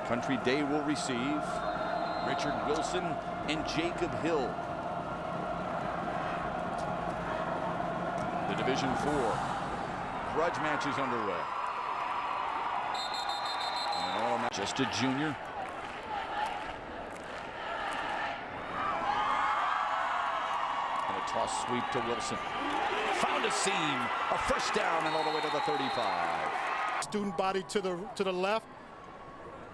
Country Day will receive Richard Wilson and Jacob Hill. The Division IV grudge match is underway. Just a junior. And a toss sweep to Wilson. Found a seam, a first down, and all the way to the 35. Student body to the left.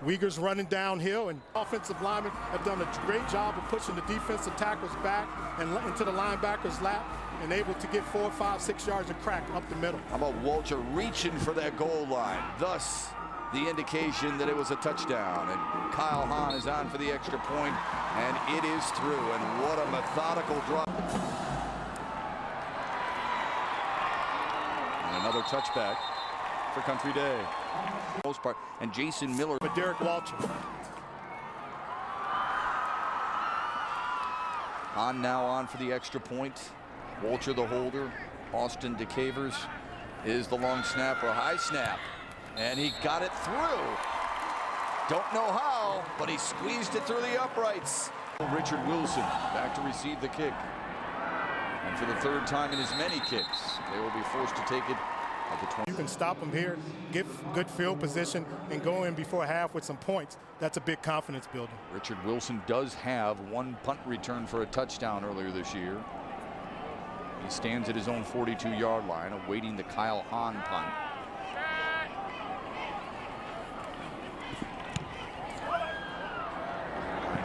Uyghur's running downhill, and offensive linemen have done a great job of pushing the defensive tackles back and into the linebacker's lap, and able to get 4, 5, 6 yards of crack up the middle. How about Walter reaching for that goal line? Thus, the indication that it was a touchdown. And Kyle Haan is on for the extra point, and it is through. And what a methodical drop. And another touchback for Country Day. Most part, and Jason Miller. But Derek Walter. Haan now on for the extra point. Walter the holder. Austin DeCavers is the long snapper. High snap. And he got it through. Don't know how, but he squeezed it through the uprights. Richard Wilson back to receive the kick. And for the third time in his many kicks, they will be forced to take it at the 20. You can stop them here, get good field position, and go in before half with some points. That's a big confidence builder. Richard Wilson does have one punt return for a touchdown earlier this year. He stands at his own 42-yard line, awaiting the Kyle Haan punt.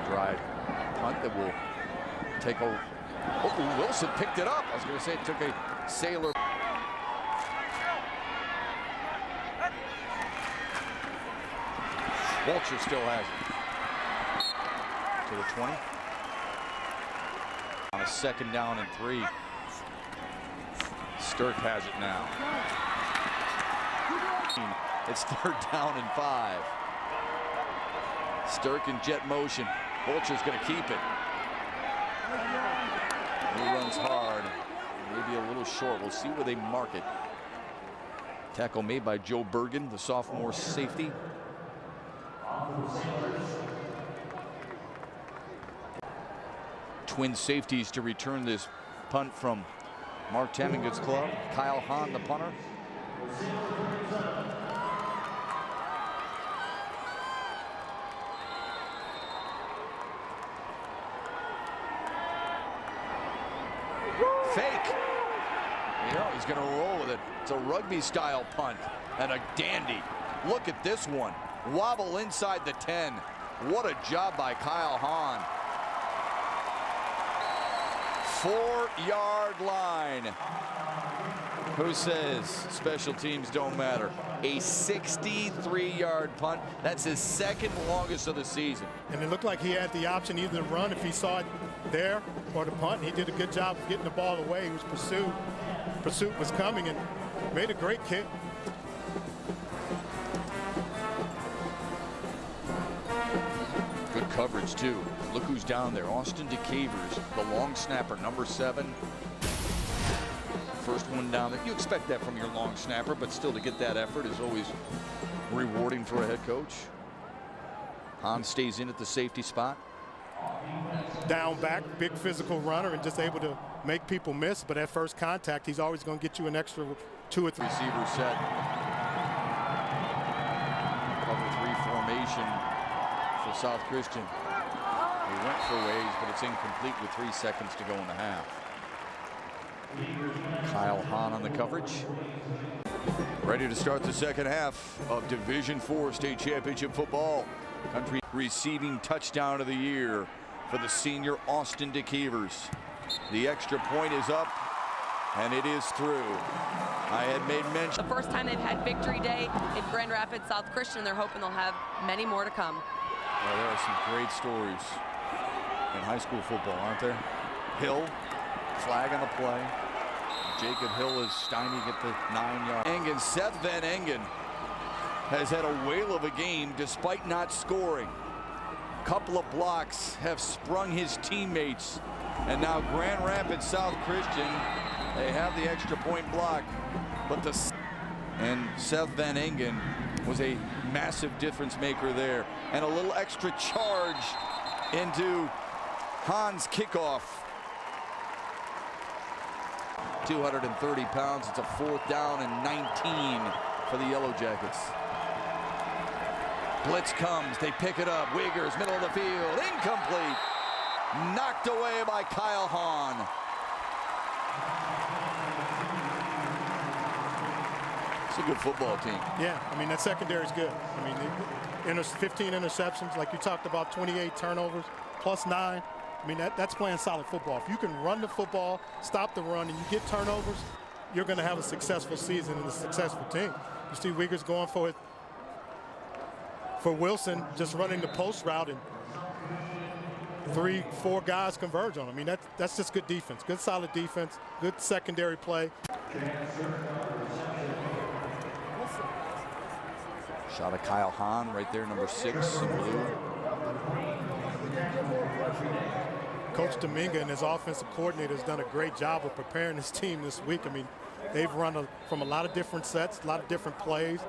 Drive punt that will take a. Oh, Wilson picked it up. I was going to say it took a sailor. Walter still has it. To the 20. On a 2nd down and 3. Stirk has it now. It's 3rd down and 5. Stirk in jet motion. Vulture's going to keep it. He runs hard. Maybe a little short. We'll see where they mark it. Tackle made by Joe Bergen, the sophomore safety. Twin safeties to return this punt from Mark Tamingood's club. Kyle Haan, the punter. Fake. You know, he's going to roll with it. It's a rugby-style punt and a dandy. Look at this one. Wobble inside the 10. What a job by Kyle Haan. 4-yard line. Who says special teams don't matter? A 63-yard punt. That's his 2nd longest of the season. And it looked like he had the option either to run if he saw it there or to punt. He did a good job of getting the ball away. He was pursued. Pursuit was coming and made a great kick. Good coverage too. Look who's down there. Austin DeCavers, the long snapper, number 7. First one down there. You expect that from your long snapper, but still to get that effort is always rewarding for a head coach. Haan stays in at the safety spot. Down back, big physical runner, and just able to make people miss. But at first contact, he's always going to get you an extra 2 or 3. Receiver set. Cover 3 formation for South Christian. He went for ways, but it's incomplete with 3 seconds to go in the half. Kyle Haan on the coverage. Ready to start the 2nd half of Division IV State Championship football. Country receiving touchdown of the year for the senior Austin DeCavers. The extra point is up, and it is through. I had made mention. The first time they've had victory day in Grand Rapids South Christian. They're hoping they'll have many more to come. Well, there are some great stories in high school football, aren't there? Hill, flag on the play. Jacob Hill is stymied at the 9-yard. Engen, Seth Van Engen has had a whale of a game despite not scoring. Couple of blocks have sprung his teammates. And now Grand Rapids South Christian, they have the extra point block. But the And Seth Van Engen was a massive difference maker there. And a little extra charge into Haan's kickoff. 230 pounds. It's a 4th down and 19 for the Yellow Jackets. Blitz comes. They pick it up. Uyghurs, middle of the field. Incomplete. Knocked away by Kyle Haan. It's a good football team. Yeah, I mean, that secondary is good. I mean, 15 interceptions, like you talked about, 28 turnovers, plus 9. I mean, that's playing solid football. If you can run the football, stop the run, and you get turnovers, you're going to have a successful season and a successful team. You see Uyghurs going for it. For Wilson, just running the post route, and 3-4 guys converge on him. I mean, that's just good defense, good solid defense, good secondary play. Shot of Kyle Haan right there, number 6 in blue. Coach Dominga and his offensive coordinator has done a great job of preparing his team this week. I mean, they've run from a lot of different sets, a lot of different plays.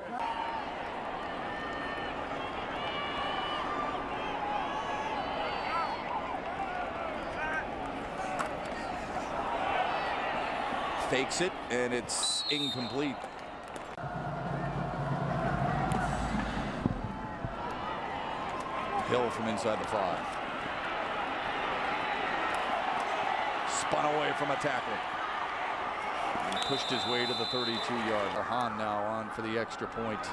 Fakes it, and it's incomplete. Hill from inside the 5. Spun away from a tackle. And pushed his way to the 32-yard. Haan now on for the extra point.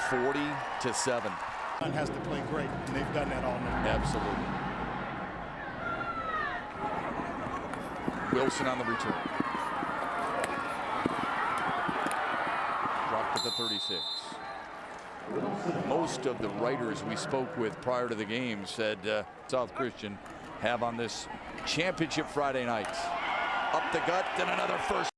(40-7). Has to play great, and they've done that all night. Absolutely. Wilson on the return. Dropped at the 36. Most of the writers we spoke with prior to the game said South Christian have on this championship Friday night. Up the gut, then another first.